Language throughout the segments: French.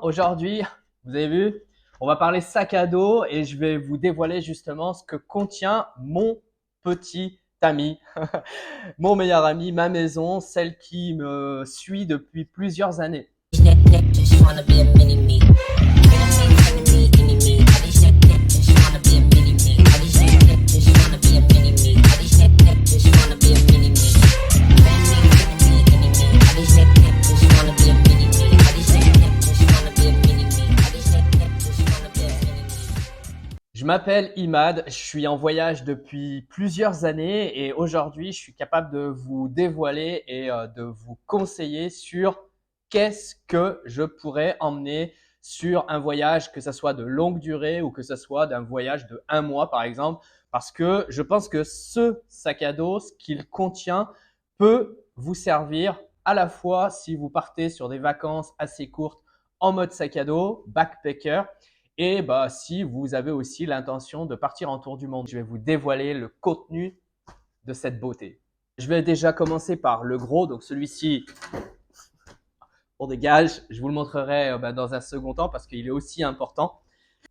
Aujourd'hui, vous avez vu, on va parler sac à dos et je vais vous dévoiler justement ce que contient mon petit ami, mon meilleur ami, ma maison, celle qui me suit depuis plusieurs années. Je m'appelle Imad, je suis en voyage depuis plusieurs années et aujourd'hui, je suis capable de vous dévoiler et de vous conseiller sur qu'est-ce que je pourrais emmener sur un voyage, que ce soit de longue durée ou que ce soit d'un voyage de 1 mois par exemple, parce que je pense que ce sac à dos, ce qu'il contient, peut vous servir à la fois si vous partez sur des vacances assez courtes en mode sac à dos, backpacker, et bah, si vous avez aussi l'intention de partir en tour du monde, je vais vous dévoiler le contenu de cette beauté. Je vais déjà commencer par le gros, donc celui-ci, on dégage. Je vous le montrerai dans un second temps parce qu'il est aussi important.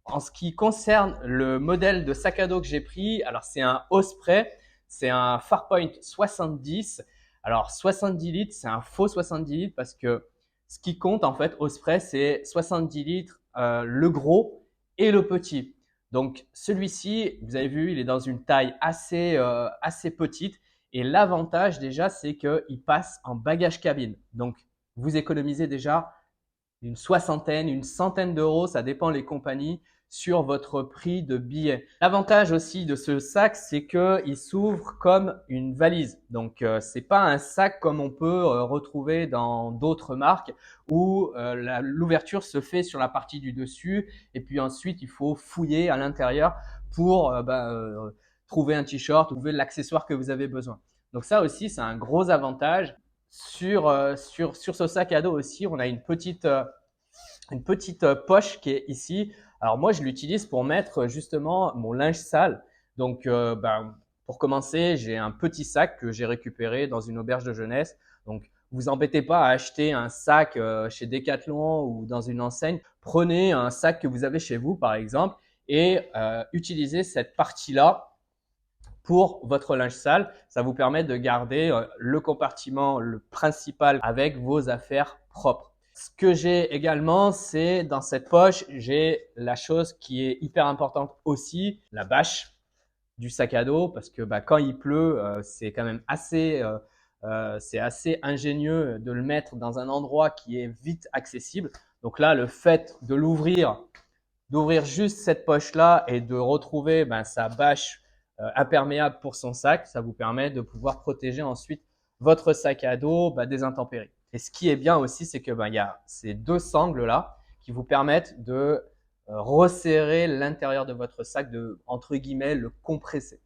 En ce qui concerne le modèle de sac à dos que j'ai pris, alors c'est un Osprey, c'est un Farpoint 70. Alors 70 litres, c'est un faux 70 litres parce que ce qui compte en fait, Osprey, c'est 70 litres, le gros et le petit. Donc celui-ci, vous avez vu, il est dans une taille assez petite. Et l'avantage déjà, c'est qu'il passe en bagage cabine. Donc vous économisez déjà une soixantaine, une centaine d'euros, ça dépend les compagnies, sur votre prix de billet. L'avantage aussi de ce sac, c'est qu'il s'ouvre comme une valise. Donc, c'est pas un sac comme on peut retrouver dans d'autres marques où l'ouverture se fait sur la partie du dessus et puis ensuite il faut fouiller à l'intérieur pour trouver un t-shirt ou trouver l'accessoire que vous avez besoin. Donc ça aussi, c'est un gros avantage. Sur ce sac à dos aussi, on a une petite poche qui est ici. Alors moi, je l'utilise pour mettre justement mon linge sale. Donc, pour commencer, j'ai un petit sac que j'ai récupéré dans une auberge de jeunesse. Donc, vous embêtez pas à acheter un sac chez Decathlon ou dans une enseigne. Prenez un sac que vous avez chez vous, par exemple, et utilisez cette partie-là pour votre linge sale. Ça vous permet de garder le compartiment le principal avec vos affaires propres. Ce que j'ai également, c'est dans cette poche, j'ai la chose qui est hyper importante aussi, la bâche du sac à dos, parce que quand il pleut, c'est quand même c'est assez ingénieux de le mettre dans un endroit qui est vite accessible. Donc là, le fait de l'ouvrir, d'ouvrir juste cette poche-là et de retrouver sa bâche imperméable pour son sac, ça vous permet de pouvoir protéger ensuite votre sac à dos des intempéries. Et ce qui est bien aussi, c'est que il y a ces deux sangles-là qui vous permettent de resserrer l'intérieur de votre sac, de entre guillemets le compresser.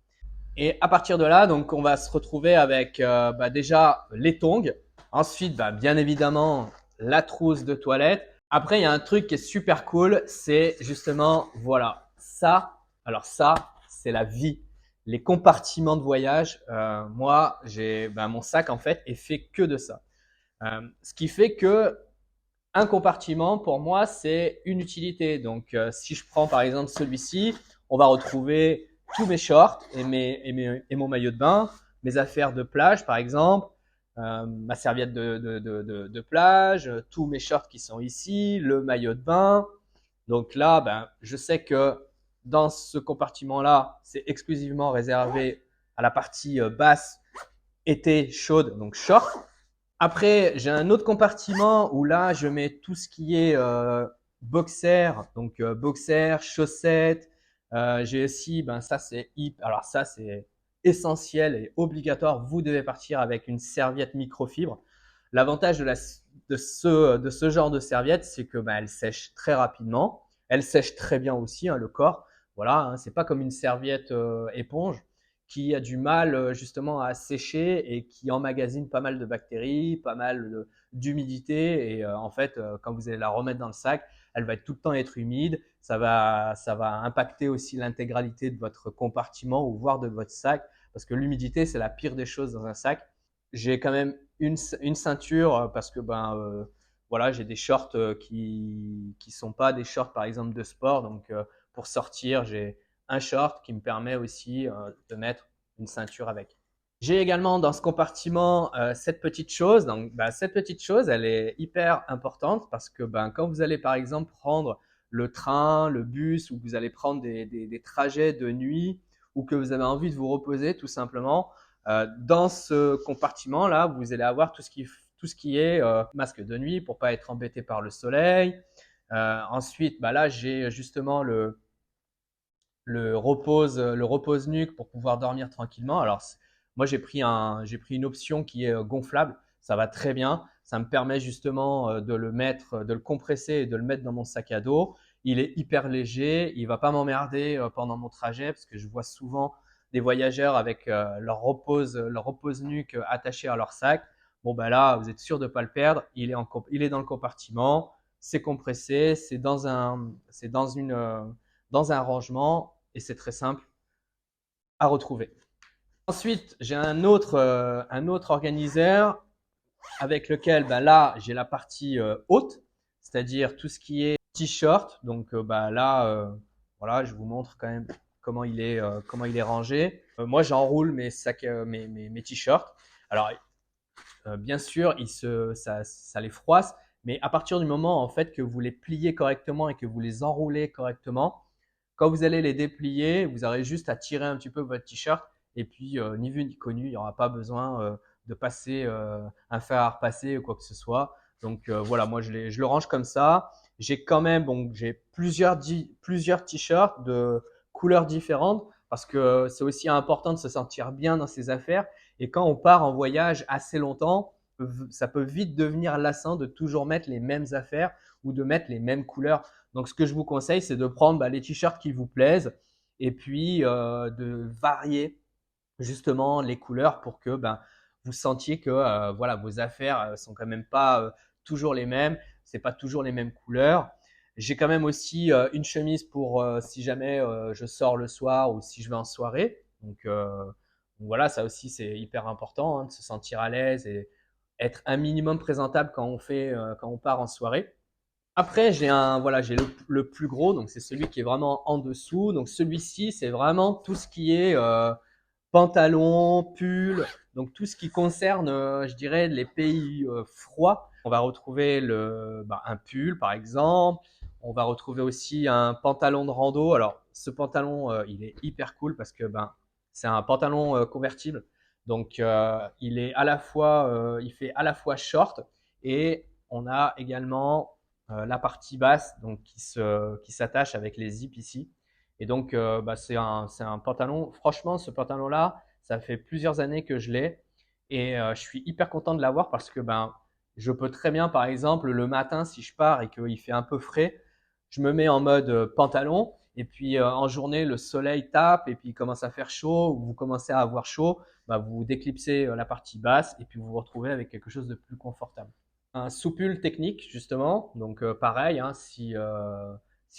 Et à partir de là, donc on va se retrouver avec déjà les tongs, ensuite bien évidemment la trousse de toilette. Après, il y a un truc qui est super cool, c'est justement voilà ça. Alors ça, c'est la vie. Les compartiments de voyage. Moi, j'ai mon sac en fait est fait que de ça. Ce qui fait que un compartiment, pour moi, c'est une utilité. Donc, si je prends par exemple celui-ci, on va retrouver tous mes shorts et mon maillot de bain, mes affaires de plage par exemple, ma serviette de plage, tous mes shorts qui sont ici, le maillot de bain. Donc là, je sais que dans ce compartiment-là, c'est exclusivement réservé à la partie basse, été chaude, donc short. Après, j'ai un autre compartiment où là, je mets tout ce qui est boxer, donc boxer, chaussettes. J'ai aussi, ça c'est hip. Alors ça c'est essentiel et obligatoire. Vous devez partir avec une serviette microfibre. L'avantage de ce genre de serviette, c'est que elle sèche très rapidement. Elle sèche très bien aussi le corps. Voilà, c'est pas comme une serviette éponge qui a du mal justement à sécher et qui emmagasine pas mal de bactéries, pas mal d'humidité. Et en fait, quand vous allez la remettre dans le sac, elle va tout le temps être humide. Ça va impacter aussi l'intégralité de votre compartiment ou voire de votre sac parce que l'humidité, c'est la pire des choses dans un sac. J'ai quand même une ceinture parce que voilà, j'ai des shorts qui sont pas des shorts par exemple de sport. Donc pour sortir, j'ai un short qui me permet aussi de mettre une ceinture avec. J'ai également dans ce compartiment cette petite chose. Donc, cette petite chose, elle est hyper importante parce que quand vous allez par exemple prendre le train, le bus, ou que vous allez prendre des trajets de nuit, ou que vous avez envie de vous reposer tout simplement, dans ce compartiment-là, vous allez avoir tout ce qui est masque de nuit pour pas être embêté par le soleil. Ensuite, là, j'ai justement le repose nuque pour pouvoir dormir tranquillement. Alors moi j'ai pris une option qui est gonflable, ça va très bien, ça me permet justement de le mettre, de le compresser et de le mettre dans mon sac à dos. Il est hyper léger, il va pas m'emmerder pendant mon trajet parce que je vois souvent des voyageurs avec leur repose nuque attaché à leur sac. Bon là vous êtes sûr de pas le perdre, il est dans le compartiment, c'est compressé, c'est dans un rangement et c'est très simple à retrouver. Ensuite, j'ai un autre organiseur avec lequel là j'ai la partie haute, c'est-à-dire tout ce qui est t-shirt. Donc voilà, je vous montre quand même comment il est rangé. Moi, j'enroule mes sacs, mes t-shirts. Alors, bien sûr, ça les froisse, mais à partir du moment en fait que vous les pliez correctement et que vous les enroulez correctement, quand vous allez les déplier, vous aurez juste à tirer un petit peu votre t-shirt et puis ni vu ni connu, il n'y aura pas besoin de passer un fer à repasser ou quoi que ce soit. Donc voilà, moi je le range comme ça. J'ai quand même j'ai plusieurs t-shirts de couleurs différentes parce que c'est aussi important de se sentir bien dans ses affaires. Et quand on part en voyage assez longtemps, ça peut vite devenir lassant de toujours mettre les mêmes affaires ou de mettre les mêmes couleurs. Donc, ce que je vous conseille, c'est de prendre les t-shirts qui vous plaisent et puis de varier justement les couleurs pour que vous sentiez que voilà, vos affaires sont quand même pas toujours les mêmes, c'est pas toujours les mêmes couleurs. J'ai quand même aussi une chemise pour si jamais je sors le soir ou si je vais en soirée. Donc voilà, ça aussi c'est hyper important de se sentir à l'aise et être un minimum présentable quand on part en soirée. Après, j'ai le plus gros, donc c'est celui qui est vraiment en dessous. Donc celui-ci, c'est vraiment tout ce qui est pantalon, pull, donc tout ce qui concerne, je dirais, les pays froids. On va retrouver un pull, par exemple. On va retrouver aussi un pantalon de rando. Alors, ce pantalon, il est hyper cool parce que c'est un pantalon convertible. Donc, il fait à la fois short et on a également la partie basse donc qui s'attache avec les zips ici. Et donc, c'est un pantalon. Franchement, ce pantalon-là, ça fait plusieurs années que je l'ai et je suis hyper content de l'avoir parce que je peux très bien, par exemple, le matin, si je pars et qu'il fait un peu frais, je me mets en mode pantalon et puis en journée, le soleil tape et puis il commence à faire chaud ou vous commencez à avoir chaud, vous déclipsez la partie basse et puis vous vous retrouvez avec quelque chose de plus confortable. Un soupule technique, justement. Donc, pareil, hein, si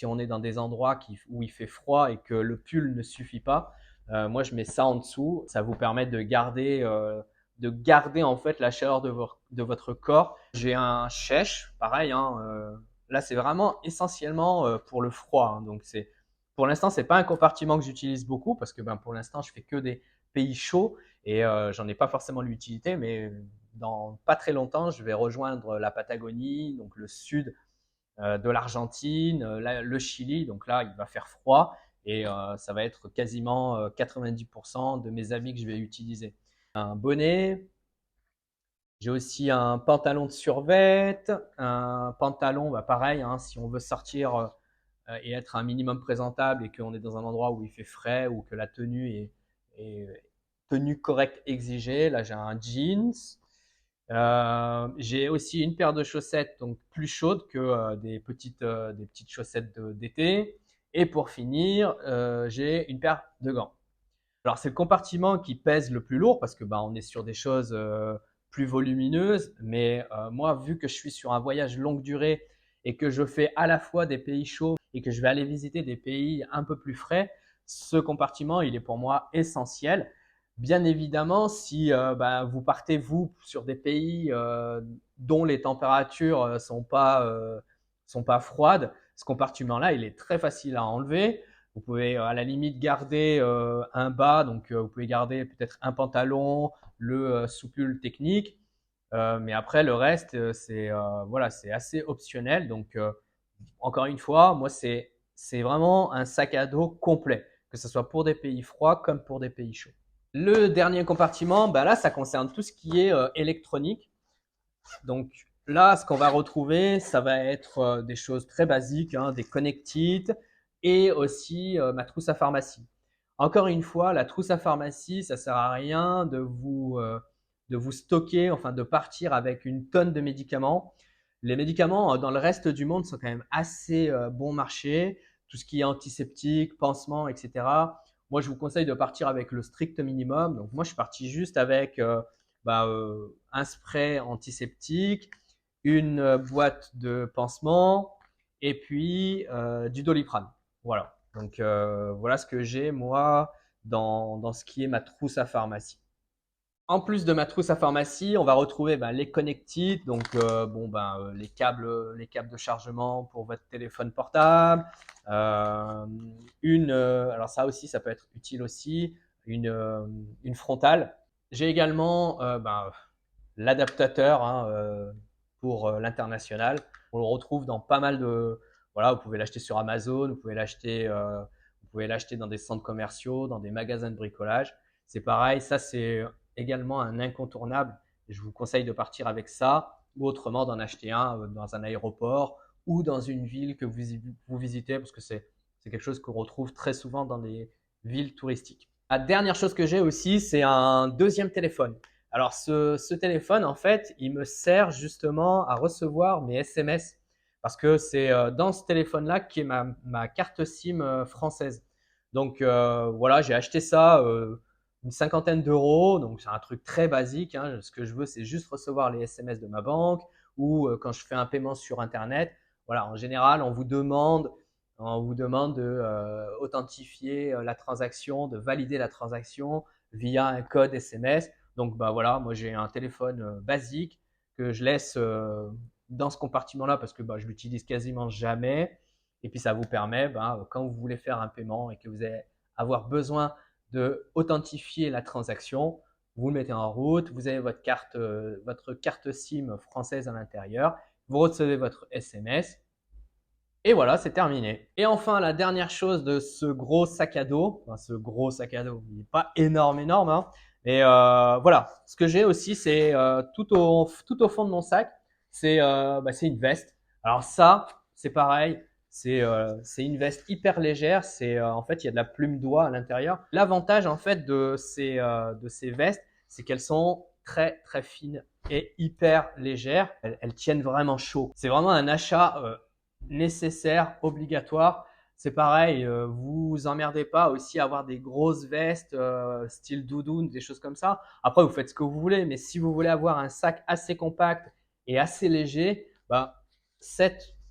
on est dans des endroits où il fait froid et que le pull ne suffit pas, moi, je mets ça en dessous. Ça vous permet de garder en fait la chaleur de votre corps. J'ai un chèche, pareil. Hein, là, c'est vraiment essentiellement pour le froid. Hein. Donc, pour l'instant, c'est pas un compartiment que j'utilise beaucoup parce que pour l'instant, je fais que des pays chauds et j'en ai pas forcément l'utilité, mais dans pas très longtemps, je vais rejoindre la Patagonie, donc le sud de l'Argentine, le Chili. Donc là, il va faire froid et ça va être quasiment 90% de mes habits que je vais utiliser. Un bonnet, j'ai aussi un pantalon de survêt, un pantalon, pareil, hein, si on veut sortir et être un minimum présentable et qu'on est dans un endroit où il fait frais ou que la tenue est tenue correcte exigée. Là, j'ai un jeans. J'ai aussi une paire de chaussettes donc plus chaudes que des petites chaussettes d'été. Et pour finir, j'ai une paire de gants. Alors c'est le compartiment qui pèse le plus lourd parce que on est sur des choses plus volumineuses. Mais moi, vu que je suis sur un voyage longue durée et que je fais à la fois des pays chauds et que je vais aller visiter des pays un peu plus frais, ce compartiment, il est pour moi essentiel. Bien évidemment, si vous partez, vous, sur des pays dont les températures sont pas froides, ce compartiment-là, il est très facile à enlever. Vous pouvez à la limite garder un bas, donc vous pouvez garder peut-être un pantalon, le soupule technique, mais après le reste, c'est voilà, c'est assez optionnel. Donc encore une fois, moi c'est vraiment un sac à dos complet, que ce soit pour des pays froids comme pour des pays chauds. Le dernier compartiment, ben là, ça concerne tout ce qui est électronique. Donc là, ce qu'on va retrouver, ça va être des choses très basiques, hein, des connectiques et aussi ma trousse à pharmacie. Encore une fois, la trousse à pharmacie, ça sert à rien de vous stocker, enfin de partir avec une tonne de médicaments. Les médicaments dans le reste du monde sont quand même assez bon marché. Tout ce qui est antiseptique, pansement, etc. Moi, je vous conseille de partir avec le strict minimum. Donc moi, je suis parti juste avec un spray antiseptique, une boîte de pansement et puis du Doliprane. Voilà. Donc voilà ce que j'ai moi dans ce qui est ma trousse à pharmacie. En plus de ma trousse à pharmacie, on va retrouver les connectiques, donc les câbles de chargement pour votre téléphone portable. Alors ça aussi, ça peut être utile aussi, une frontale. J'ai également l'adaptateur pour l'international. On le retrouve dans pas mal de. Voilà, vous pouvez l'acheter sur Amazon, vous pouvez l'acheter dans des centres commerciaux, dans des magasins de bricolage. C'est pareil, ça c'est également un incontournable. Je vous conseille de partir avec ça ou autrement d'en acheter un dans un aéroport ou dans une ville que vous visitez parce que c'est quelque chose qu'on retrouve très souvent dans des villes touristiques. La dernière chose que j'ai aussi, c'est un deuxième téléphone. Alors ce téléphone, en fait, il me sert justement à recevoir mes SMS parce que c'est dans ce téléphone-là qui est ma carte SIM française. Donc voilà, j'ai acheté ça une cinquantaine d'euros, donc c'est un truc très basique, hein. Ce que je veux, c'est juste recevoir les SMS de ma banque ou quand je fais un paiement sur Internet. Voilà, en général, on vous demande de authentifier la transaction, de valider la transaction via un code SMS. Donc bah voilà, moi j'ai un téléphone basique que je laisse dans ce compartiment-là parce que je l'utilise quasiment jamais. Et puis ça vous permet, quand vous voulez faire un paiement et que vous allez avoir besoin de authentifier la transaction, vous le mettez en route, vous avez votre carte SIM française à l'intérieur, vous recevez votre SMS et voilà, c'est terminé. Et enfin, la dernière chose de ce gros sac à dos, il n'est pas énorme, énorme, hein, mais voilà, ce que j'ai aussi, c'est tout au fond de mon sac, c'est une veste. Alors ça, c'est pareil, c'est une veste hyper légère. En fait, il y a de la plume d'oie à l'intérieur. L'avantage en fait de ces vestes, c'est qu'elles sont très très fines et hyper légères. Elles tiennent vraiment chaud. C'est vraiment un achat nécessaire, obligatoire. C'est pareil, vous vous emmerdez pas aussi à avoir des grosses vestes style doudoune, des choses comme ça. Après, vous faites ce que vous voulez, mais si vous voulez avoir un sac assez compact et assez léger,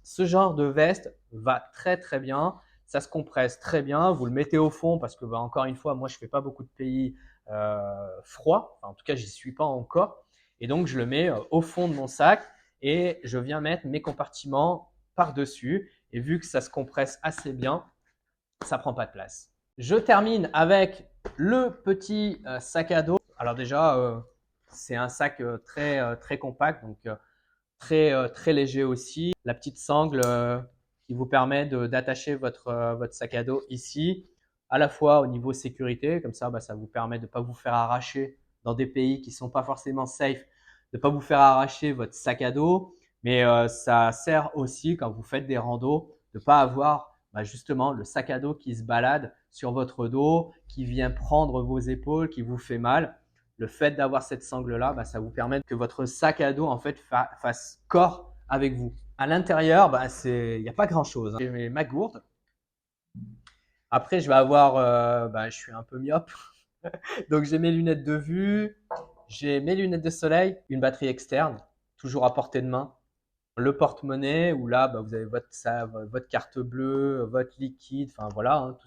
ce genre de veste va très très bien. Ça se compresse très bien. Vous le mettez au fond parce que, encore une fois, moi je fais pas beaucoup de pays froids. Enfin, en tout cas, j'y suis pas encore. Et donc, je le mets au fond de mon sac et je viens mettre mes compartiments par-dessus. Et vu que ça se compresse assez bien, ça prend pas de place. Je termine avec le petit sac à dos. Alors déjà, c'est un sac très compact, donc très léger aussi. La petite sangle qui vous permet d'attacher votre sac à dos ici, à la fois au niveau sécurité, comme ça, ça vous permet de ne pas vous faire arracher dans des pays qui ne sont pas forcément safe, de ne pas vous faire arracher votre sac à dos, mais ça sert aussi quand vous faites des randos de ne pas avoir justement le sac à dos qui se balade sur votre dos, qui vient prendre vos épaules, qui vous fait mal. Le fait d'avoir cette sangle-là, ça vous permet que votre sac à dos en fait fasse corps avec vous. À l'intérieur, il n'y a pas grand-chose, hein. J'ai ma gourde. Après, je vais avoir, je suis un peu myope, donc j'ai mes lunettes de vue, j'ai mes lunettes de soleil, une batterie externe, toujours à portée de main, le porte-monnaie où là, vous avez votre carte bleue, votre liquide, enfin voilà, hein, tout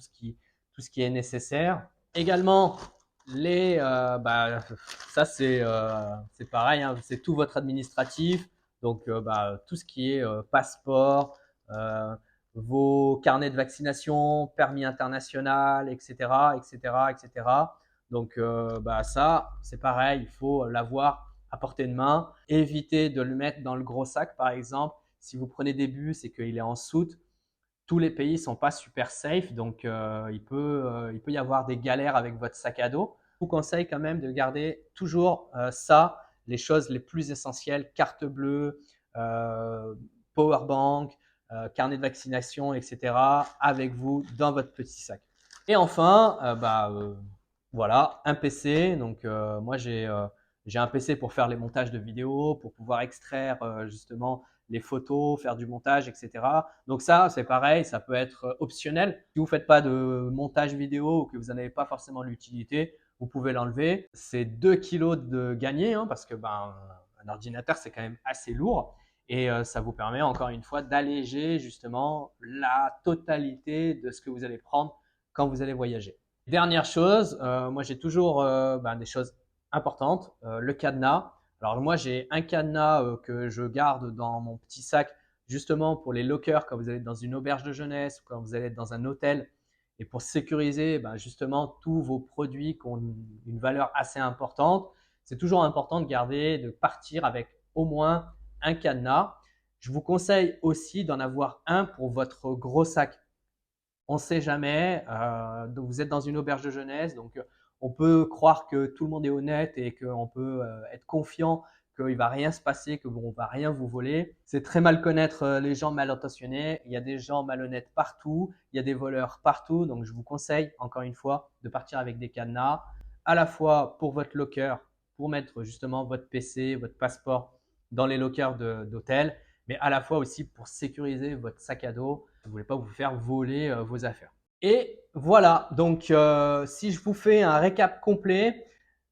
ce qui est nécessaire. Également, Ça c'est pareil, hein, c'est tout votre administratif. Donc, tout ce qui est passeport, euh, vos carnets de vaccination, permis international, etc., etc., etc. Donc, ça, c'est pareil, il faut l'avoir à portée de main. Évitez de le mettre dans le gros sac, par exemple. Si vous prenez des bus et qu'il est en soute, tous les pays sont pas super safe, donc il peut y avoir des galères avec votre sac à dos. Je vous conseille quand même de garder toujours les choses les plus essentielles, carte bleue, euh, power bank, carnet de vaccination, etc. avec vous dans votre petit sac. Et enfin, voilà, un PC. Donc moi j'ai un PC pour faire les montages de vidéos, pour pouvoir extraire justement les photos, faire du montage, etc. Donc ça, c'est pareil, ça peut être optionnel. Si vous ne faites pas de montage vidéo ou que vous n'en avez pas forcément l'utilité, vous pouvez l'enlever. C'est 2 kilos de gagné, hein, parce que un ordinateur, c'est quand même assez lourd. Et ça vous permet encore une fois d'alléger justement la totalité de ce que vous allez prendre quand vous allez voyager. Dernière chose, moi j'ai toujours des choses importantes, le cadenas. Alors moi, j'ai un cadenas que je garde dans mon petit sac justement pour les lockers quand vous allez dans une auberge de jeunesse ou quand vous allez dans un hôtel et pour sécuriser justement tous vos produits qui ont une valeur assez importante. C'est toujours important de garder, de partir avec au moins un cadenas. Je vous conseille aussi d'en avoir un pour votre gros sac. On ne sait jamais. Donc vous êtes dans une auberge de jeunesse, donc on peut croire que tout le monde est honnête et qu'on peut être confiant qu'il ne va rien se passer, qu'on ne va rien vous voler. C'est très mal connaître les gens mal intentionnés. Il y a des gens malhonnêtes partout, il y a des voleurs partout. Donc je vous conseille encore une fois de partir avec des cadenas, à la fois pour votre locker, pour mettre justement votre PC, votre passeport dans les lockers d'hôtel, mais à la fois aussi pour sécuriser votre sac à dos. Vous ne voulez pas vous faire voler vos affaires. Et voilà, donc si je vous fais un récap complet,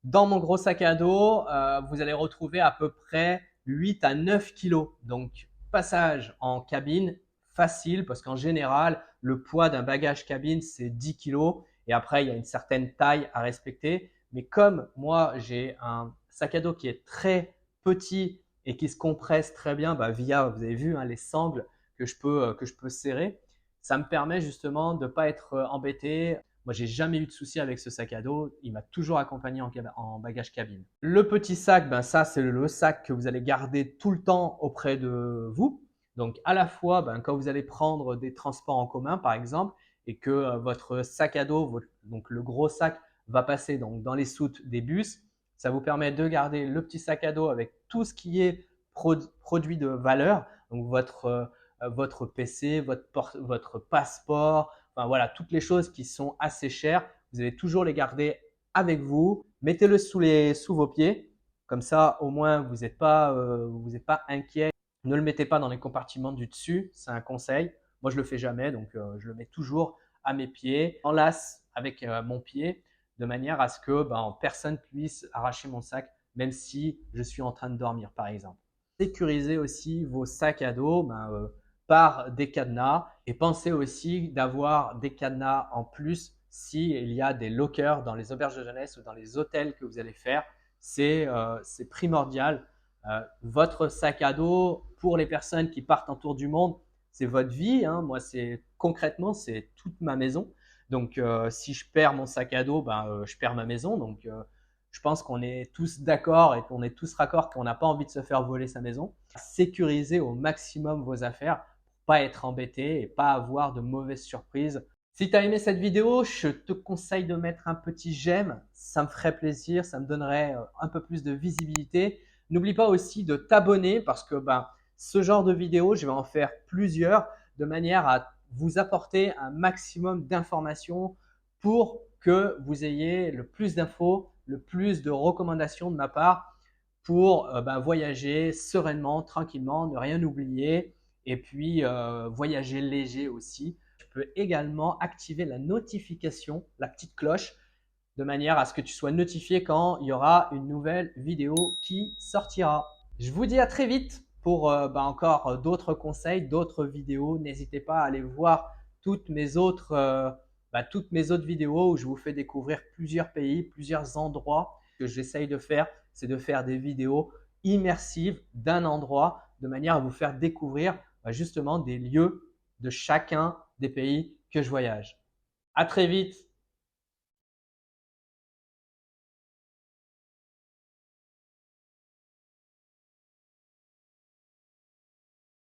dans mon gros sac à dos, vous allez retrouver à peu près 8 à 9 kilos. Donc passage en cabine facile parce qu'en général, le poids d'un bagage cabine, c'est 10 kilos. Et après, il y a une certaine taille à respecter. Mais comme moi, j'ai un sac à dos qui est très petit et qui se compresse très bien via, vous avez vu, hein, les sangles que je peux serrer, ça me permet justement de ne pas être embêté. Moi, j'ai jamais eu de souci avec ce sac à dos. Il m'a toujours accompagné en bagage cabine. Le petit sac, ça, c'est le sac que vous allez garder tout le temps auprès de vous. Donc, à la fois, quand vous allez prendre des transports en commun, par exemple, et que votre sac à dos, donc le gros sac, va passer donc dans les soutes des bus, ça vous permet de garder le petit sac à dos avec tout ce qui est produit de valeur, donc votre PC, votre passeport, enfin voilà, toutes les choses qui sont assez chères, vous allez toujours les garder avec vous. Mettez-le sous vos pieds, comme ça au moins vous n'êtes pas inquiet. Ne le mettez pas dans les compartiments du dessus, c'est un conseil. Moi je le fais jamais, donc je le mets toujours à mes pieds, en lace avec mon pied, de manière à ce que personne puisse arracher mon sac, même si je suis en train de dormir, par exemple. Sécurisez aussi vos sacs à dos par des cadenas et pensez aussi d'avoir des cadenas en plus s'il y a des lockers dans les auberges de jeunesse ou dans les hôtels que vous allez faire. C'est primordial. Votre sac à dos, pour les personnes qui partent en tour du monde, c'est votre vie, hein. Moi, concrètement, c'est toute ma maison. Donc, si je perds mon sac à dos, je perds ma maison. Donc, je pense qu'on est tous d'accord et qu'on est tous raccord qu'on n'a pas envie de se faire voler sa maison. Sécurisez au maximum vos affaires pour pas être embêté et pas avoir de mauvaises surprises. Si tu as aimé cette vidéo, je te conseille de mettre un petit j'aime. Ça me ferait plaisir, ça me donnerait un peu plus de visibilité. N'oublie pas aussi de t'abonner parce que ce genre de vidéo, je vais en faire plusieurs de manière à vous apporter un maximum d'informations pour que vous ayez le plus d'infos, le plus de recommandations de ma part pour voyager sereinement, tranquillement, ne rien oublier et puis voyager léger aussi. Tu peux également activer la notification, la petite cloche, de manière à ce que tu sois notifié quand il y aura une nouvelle vidéo qui sortira. Je vous dis à très vite pour encore d'autres conseils, d'autres vidéos. N'hésitez pas à aller voir toutes mes autres toutes mes autres vidéos où je vous fais découvrir plusieurs pays, plusieurs endroits. Ce que j'essaye de faire, c'est de faire des vidéos immersives d'un endroit de manière à vous faire découvrir justement des lieux de chacun des pays que je voyage. À très vite!